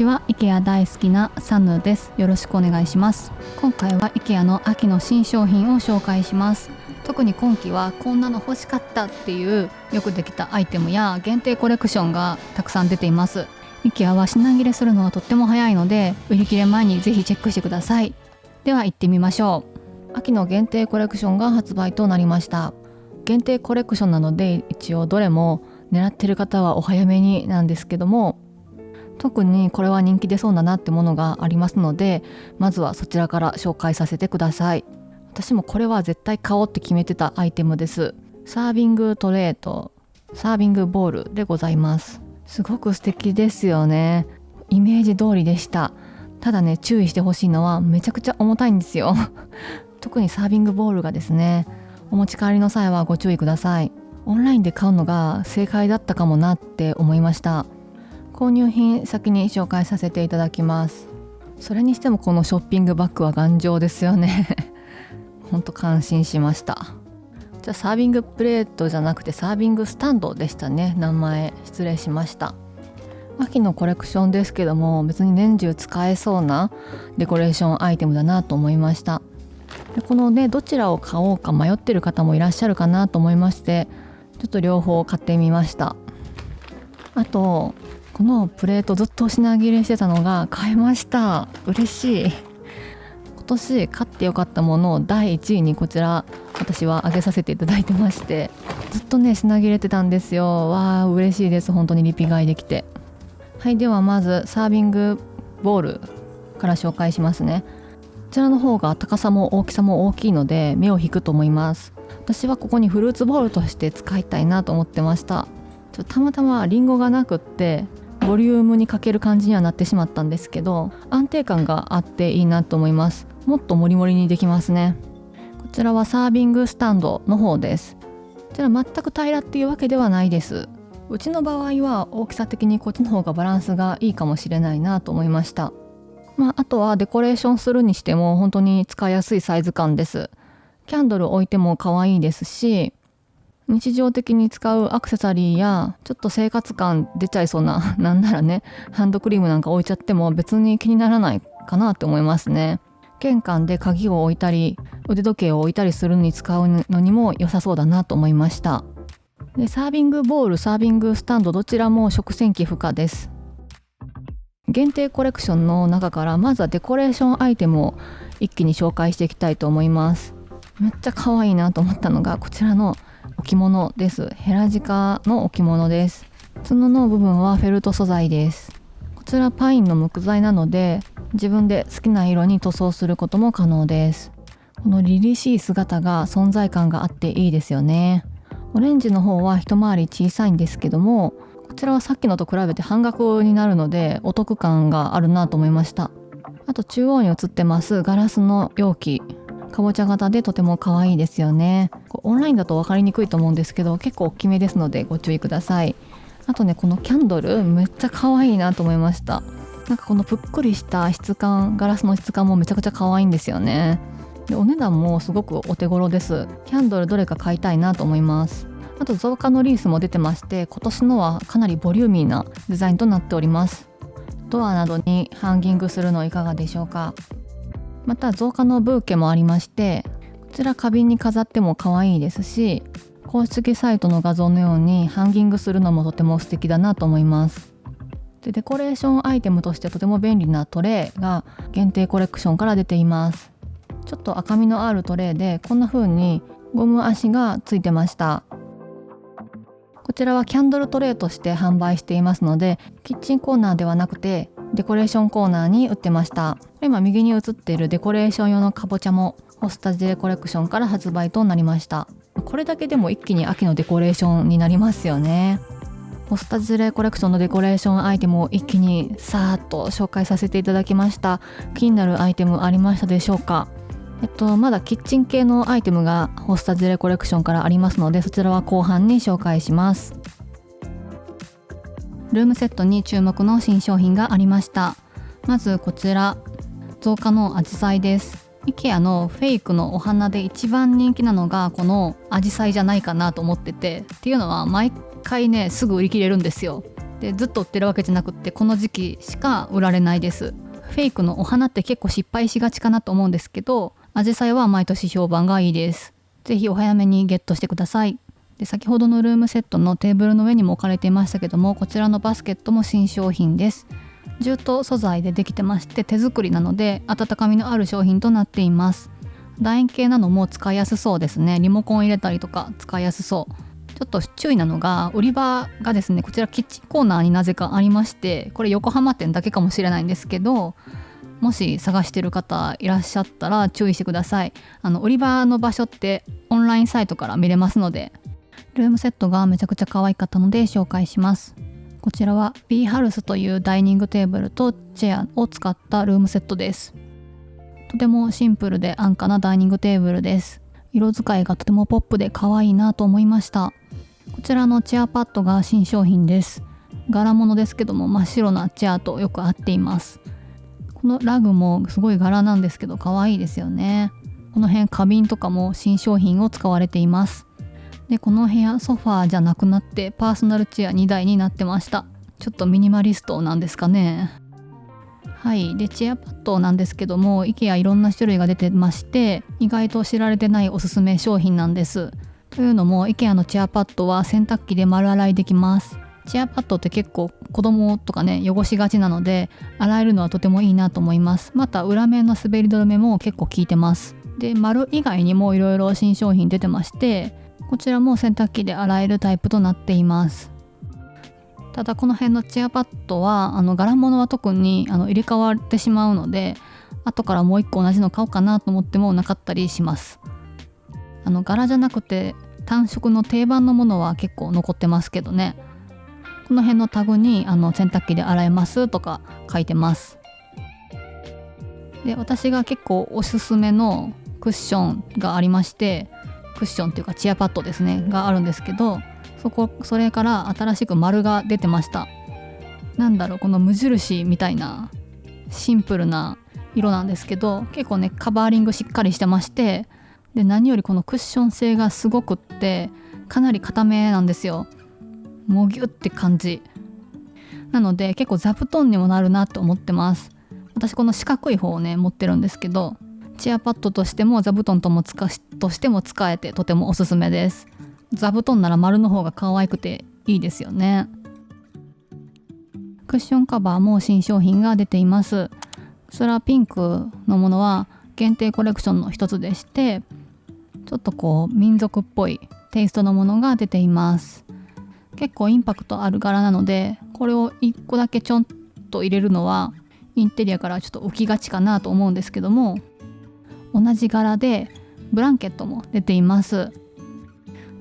は IKEA 大好きなサヌです。よろしくお願いします。今回は IKEA の秋の新商品を紹介します。特に今期はこんなの欲しかったっていうよくできたアイテムや限定コレクションがたくさん出ています。 IKEA は品切れするのがとっても早いので、売り切れ前にぜひチェックしてください。では行ってみましょう。秋の限定コレクションが発売となりました。限定コレクションなので一応どれも狙ってる方はお早めになんですけども、特にこれは人気出そうだなってものがありますので、まずはそちらから紹介させてください。私もこれは絶対買おうって決めてたアイテムです。サービングトレーとサービングボールでございます。すごく素敵ですよね。イメージ通りでした。ただね、注意してほしいのはめちゃくちゃ重たいんですよ特にサービングボールがですね、お持ち帰りの際はご注意ください。オンラインで買うのが正解だったかもなって思いました。購入品先に紹介させていただきます。それにしてもこのショッピングバッグは頑丈ですよねほんと感心しました。じゃあサービングプレートじゃなくてサービングスタンドでしたね。名前失礼しました。秋のコレクションですけども、別に年中使えそうなデコレーションアイテムだなと思いました。でこのね、どちらを買おうか迷ってる方もいらっしゃるかなと思いまして、ちょっと両方買ってみました。あとこのプレートずっと品切れしてたのが買えました。嬉しい。今年買ってよかったものを第1位にこちら私は挙げさせていただいてまして、ずっとね品切れてたんですよ。わー嬉しいです。本当にリピ買いできて。はい、ではまずサービングボールから紹介しますね。こちらの方が高さも大きさも大きいので目を引くと思います。私はここにフルーツボールとして使いたいなと思ってました。たまたまリンゴがなくってボリュームに欠ける感じにはなってしまったんですけど、安定感があっていいなと思います。もっとモリモリにできますね。こちらはサービングスタンドの方です。こちら全く平らっていうわけではないです。うちの場合は大きさ的にこっちの方がバランスがいいかもしれないなと思いました。あとはデコレーションするにしても本当に使いやすいサイズ感です。キャンドル置いても可愛いですし、日常的に使うアクセサリーやちょっと生活感出ちゃいそうななんならね、ハンドクリームなんか置いちゃっても別に気にならないかなって思いますね。玄関で鍵を置いたり腕時計を置いたりするのに使うのにも良さそうだなと思いました。でサービングボール、サービングスタンドどちらも食洗機不可です。限定コレクションの中からまずはデコレーションアイテムを一気に紹介していきたいと思います。めっちゃ可愛いなと思ったのがこちらの置物です。ヘラジカの置物です。角の部分はフェルト素材です。こちらパインの木材なので自分で好きな色に塗装することも可能です。この凛々しい姿が存在感があっていいですよね。オレンジの方は一回り小さいんですけども、こちらはさっきのと比べて半額になるのでお得感があるなと思いました。あと中央に映ってますガラスの容器、かぼちゃ型でとても可愛いですよね。オンラインだと分かりにくいと思うんですけど結構大きめですのでご注意ください。あとね、このキャンドルめっちゃ可愛いなと思いました。なんかこのぷっくりした質感、ガラスの質感もめちゃくちゃ可愛いんですよね。でお値段もすごくお手頃です。キャンドルどれか買いたいなと思います。あと造花のリースも出てまして、今年のはかなりボリューミーなデザインとなっております。ドアなどにハンギングするのいかがでしょうか。また造花のブーケもありまして、こちら花瓶に飾っても可愛いですし、公式サイトの画像のようにハンギングするのもとても素敵だなと思います。でデコレーションアイテムとしてとても便利なトレイが限定コレクションから出ています。ちょっと赤みのあるトレイでこんな風にゴム足がついてました。こちらはキャンドルトレイとして販売していますので、キッチンコーナーではなくてデコレーションコーナーに売ってました。今右に映っているデコレーション用のかぼちゃもホスタジレコレクションから発売となりました。これだけでも一気に秋のデコレーションになりますよね。ホスタジレコレクションのデコレーションアイテムを一気にさーっと紹介させていただきました。気になるアイテムありましたでしょうか。まだキッチン系のアイテムがホスタジレコレクションからありますので、そちらは後半に紹介します。ルームセットに注目の新商品がありました。まずこちら、造花のアジサイです。IKEA のフェイクのお花で一番人気なのがこのアジサイじゃないかなと思ってて、っていうのは毎回ねすぐ売り切れるんですよ。でずっと売ってるわけじゃなくってこの時期しか売られないです。フェイクのお花って結構失敗しがちかなと思うんですけど、アジサイは毎年評判がいいです。ぜひお早めにゲットしてください。で先ほどのルームセットのテーブルの上にも置かれていましたけども、こちらのバスケットも新商品です。ジュート素材でできてまして、手作りなので温かみのある商品となっています。楕円形なのも使いやすそうですね。リモコン入れたりとか使いやすそう。ちょっと注意なのが、売り場がですね、こちらキッチンコーナーになぜかありまして、これ横浜店だけかもしれないんですけど、もし探してる方いらっしゃったら注意してください。売り場の場所ってオンラインサイトから見れますので。ルームセットがめちゃくちゃ可愛かったので紹介します。こちらは B ハルスというダイニングテーブルとチェアを使ったルームセットです。とてもシンプルで安価なダイニングテーブルです。色使いがとてもポップで可愛いなと思いました。こちらのチェアパッドが新商品です。柄物ですけども真っ白なチェアとよく合っています。このラグもすごい柄なんですけど可愛いですよね。この辺花瓶とかも新商品を使われています。でこの部屋ソファーじゃなくなってパーソナルチェア2台になってました。ちょっとミニマリストなんですかね。はい。でチェアパッドなんですけども IKEA いろんな種類が出てまして、意外と知られてないおすすめ商品なんです。というのも IKEA のチェアパッドは洗濯機で丸洗いできます。チェアパッドって結構子供とかね汚しがちなので、洗えるのはとてもいいなと思います。また裏面の滑り止めも結構効いてます。で丸以外にもいろいろ新商品出てまして、こちらも洗濯機で洗えるタイプとなっています。ただこの辺のチェアパッドは柄物は特に入れ替わってしまうので、後からもう一個同じの買おうかなと思ってもなかったりします。柄じゃなくて単色の定番のものは結構残ってますけどね。この辺のタグに洗濯機で洗えますとか書いてます。で私が結構おすすめのクッションがありまして、クッションっていうかチェアパッドですねがあるんですけど、それから新しく丸が出てました。なんだろう、この無印みたいなシンプルな色なんですけど、結構ねカバーリングしっかりしてまして、で何よりこのクッション性がすごくってかなり固めなんですよ。もうギュッって感じなので結構座布団にもなるなと思ってます。私この四角い方をね持ってるんですけど、チェアパッドとしても座布団としても使えてとてもおすすめです。座布団なら丸の方が可愛くていいですよね。クッションカバーも新商品が出ています。それはピンクのものは限定コレクションの一つでして、ちょっとこう民族っぽいテイストのものが出ています。結構インパクトある柄なので、これを1個だけちょんと入れるのはインテリアからちょっと浮きがちかなと思うんですけども、同じ柄でブランケットも出ています。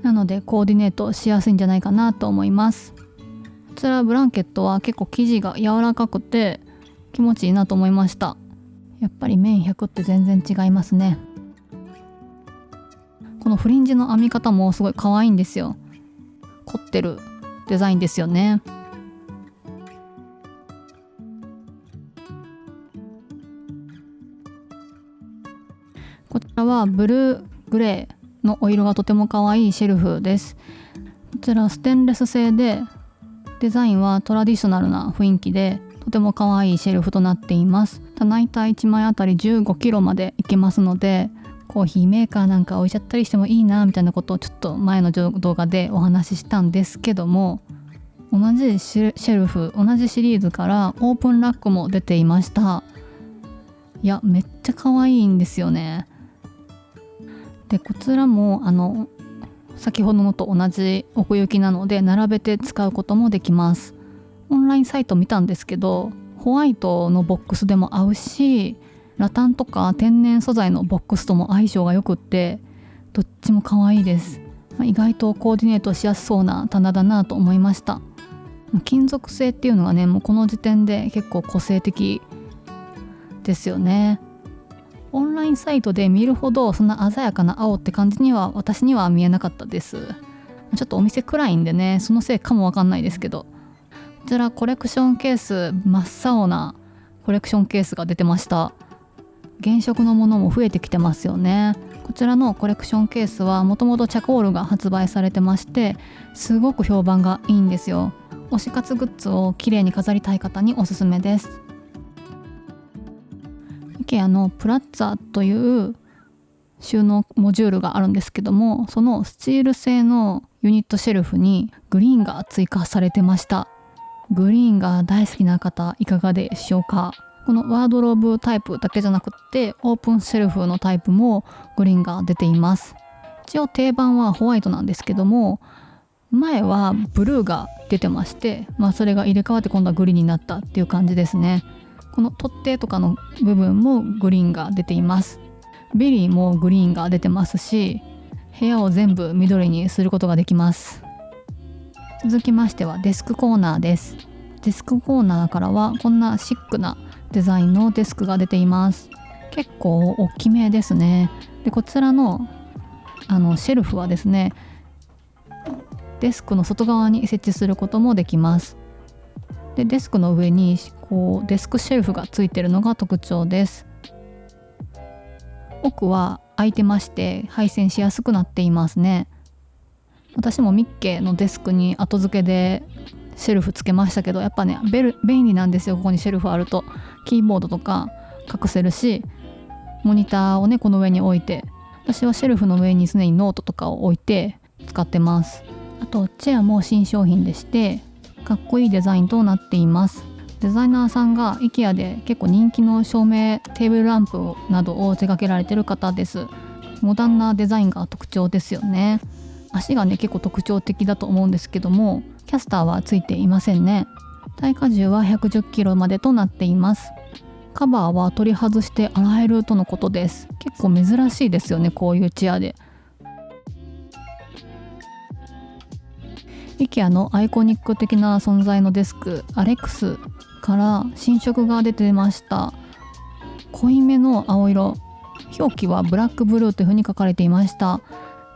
なのでコーディネートしやすいんじゃないかなと思います。こちらブランケットは結構生地が柔らかくて気持ちいいなと思いました。やっぱり綿100って全然違いますね。このフリンジの編み方もすごい可愛いんですよ。凝ってるデザインですよね。こちらはブルーグレーのお色がとても可愛いシェルフです。こちらステンレス製で、デザインはトラディショナルな雰囲気でとても可愛いシェルフとなっています。棚板1枚あたり15キロまでいけますので、コーヒーメーカーなんか置いちゃったりしてもいいなみたいなことをちょっと前の動画でお話ししたんですけども、同じシェルフ、同じシリーズからオープンラックも出ていました。いやめっちゃ可愛いんですよね。でこちらも先ほどのと同じ奥行きなので並べて使うこともできます。オンラインサイト見たんですけど、ホワイトのボックスでも合うし、ラタンとか天然素材のボックスとも相性がよくって、どっちも可愛いです。意外とコーディネートしやすそうな棚だなと思いました。金属製っていうのがね、もうこの時点で結構個性的ですよね。オンラインサイトで見るほどそんな鮮やかな青って感じには私には見えなかったです。ちょっとお店暗いんでね、そのせいかもわかんないですけど、こちらコレクションケース、真っ青なコレクションケースが出てました。原色のものも増えてきてますよね。こちらのコレクションケースはもともとチャコールが発売されてまして、すごく評判がいいんですよ。推し活グッズをきれいに飾りたい方におすすめです。 IKEA のプラッツァという収納モジュールがあるんですけども、そのスチール製のユニットシェルフにグリーンが追加されてました。グリーンが大好きな方いかがでしょうか。このワードローブタイプだけじゃなくってオープンシェルフのタイプもグリーンが出ています。一応定番はホワイトなんですけども、前はブルーが出てまして、それが入れ替わって今度はグリーンになったっていう感じですね。この取っ手とかの部分もグリーンが出ています。ベリーもグリーンが出てますし、部屋を全部緑にすることができます。続きましてはデスクコーナーです。デスクコーナーからはこんなシックなデザインのデスクが出ています。結構大きめですね。でこちらのシェルフはですね、デスクの外側に設置することもできます。でデスクの上にデスクシェルフがついているのが特徴です。奥は開いてまして配線しやすくなっていますね。私もミッケのデスクに後付けでシェルフつけましたけど、やっぱね便利なんですよ。ここにシェルフあるとキーボードとか隠せるし、モニターをねこの上に置いて、私はシェルフの上に常にノートとかを置いて使ってます。あとチェアも新商品でしてかっこいいデザインとなっています。デザイナーさんが IKEA で結構人気の照明テーブルランプなどを手掛けられている方です。モダンなデザインが特徴ですよね。足がね結構特徴的だと思うんですけども、キャスターはついていませんね。耐荷重は110キロまでとなっています。カバーは取り外して洗えるとのことです。結構珍しいですよね、こういうチェアで。 IKEA のアイコニック的な存在のデスクアレックスから新色が出てました。濃いめの青色、表記はブラックブルーという風に書かれていました。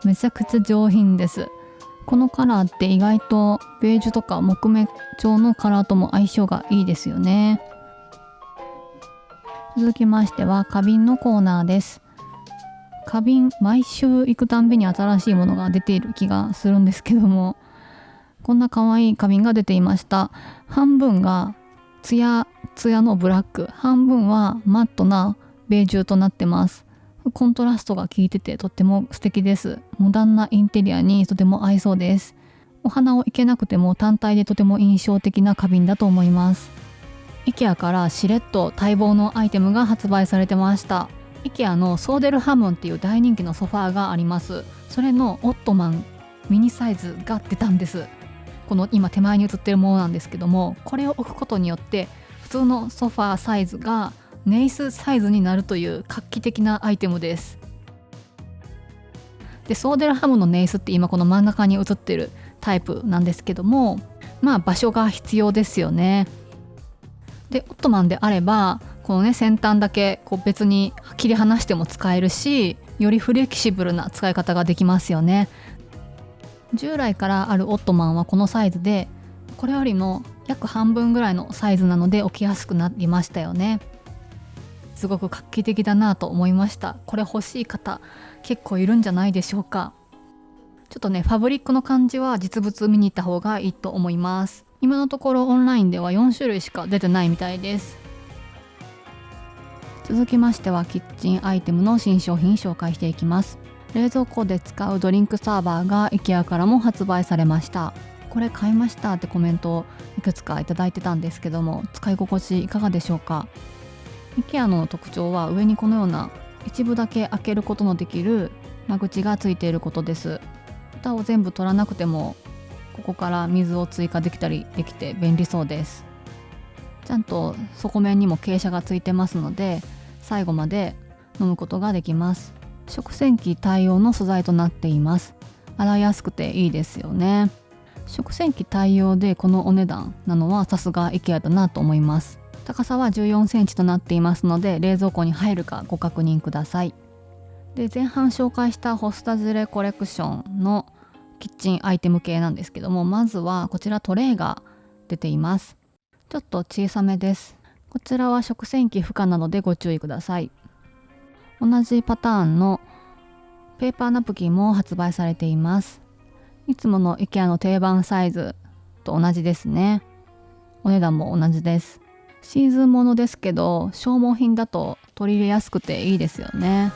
めちゃくちゃ上品です。このカラーって意外とベージュとか木目調のカラーとも相性がいいですよね。続きましては花瓶のコーナーです。花瓶、毎週行くたんびに新しいものが出ている気がするんですけども、こんな可愛い花瓶が出ていました。半分がツヤツヤのブラック、半分はマットなベージュとなってます。コントラストが効いててとっても素敵です。モダンなインテリアにとても合いそうです。お花を生けなくても単体でとても印象的な花瓶だと思います。 IKEA からしれっと待望のアイテムが発売されてました。 IKEA のソーデルハムンっていう大人気のソファーがあります。それのオットマンミニサイズが出たんです。この今手前に映ってるものなんですけども、これを置くことによって普通のソファーサイズがネイスサイズになるという画期的なアイテムです。でソーデルハムのネイスって今この真ん中に映ってるタイプなんですけども、場所が必要ですよね。でオットマンであればこのね先端だけ別に切り離しても使えるし、よりフレキシブルな使い方ができますよね。従来からあるオットマンはこのサイズで、これよりも約半分ぐらいのサイズなので置きやすくなりましたよね。すごく画期的だなと思いました。これ欲しい方結構いるんじゃないでしょうか。ちょっとねファブリックの感じは実物見に行った方がいいと思います。今のところオンラインでは4種類しか出てないみたいです。続きましてはキッチンアイテムの新商品紹介していきます。冷蔵庫で使うドリンクサーバーが IKEA からも発売されました。これ買いましたってコメントをいくつかいただいてたんですけども、使い心地いかがでしょうか。 IKEA の特徴は上にこのような一部だけ開けることのできる間口がついていることです。蓋を全部取らなくてもここから水を追加できたりできて便利そうです。ちゃんと底面にも傾斜がついてますので最後まで飲むことができます。食洗機対応の素材となっています。洗いやすくていいですよね。食洗機対応でこのお値段なのはさすが IKEA だなと思います。高さは14センチとなっていますので冷蔵庫に入るかご確認ください。で前半紹介したホスタジュレコレクションのキッチンアイテム系なんですけども、まずはこちらトレイが出ています。ちょっと小さめです。こちらは食洗機不可なのでご注意ください。同じパターンのペーパーナプキンも発売されています。いつもの IKEA の定番サイズと同じですね。お値段も同じです。シーズンものですけど消耗品だと取り入れやすくていいですよね。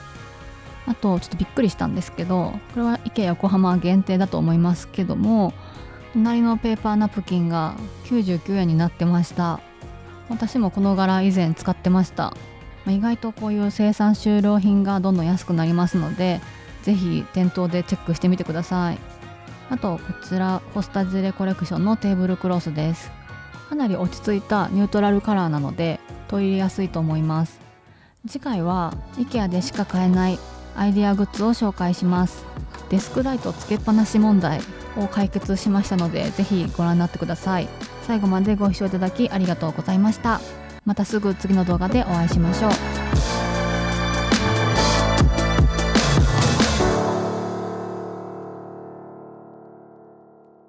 あとちょっとびっくりしたんですけど、これは IKEA 横浜限定だと思いますけども、隣のペーパーナプキンが99円になってました。私もこの柄以前使ってました。意外とこういう生産終了品がどんどん安くなりますので、ぜひ店頭でチェックしてみてください。あとこちらコスタジレコレクションのテーブルクロスです。かなり落ち着いたニュートラルカラーなので取り入れやすいと思います。次回は IKEA でしか買えないアイデアグッズを紹介します。デスクライトつけっぱなし問題を解決しましたので、ぜひご覧になってください。最後までご視聴いただきありがとうございました。またすぐ次の動画でお会いしましょう。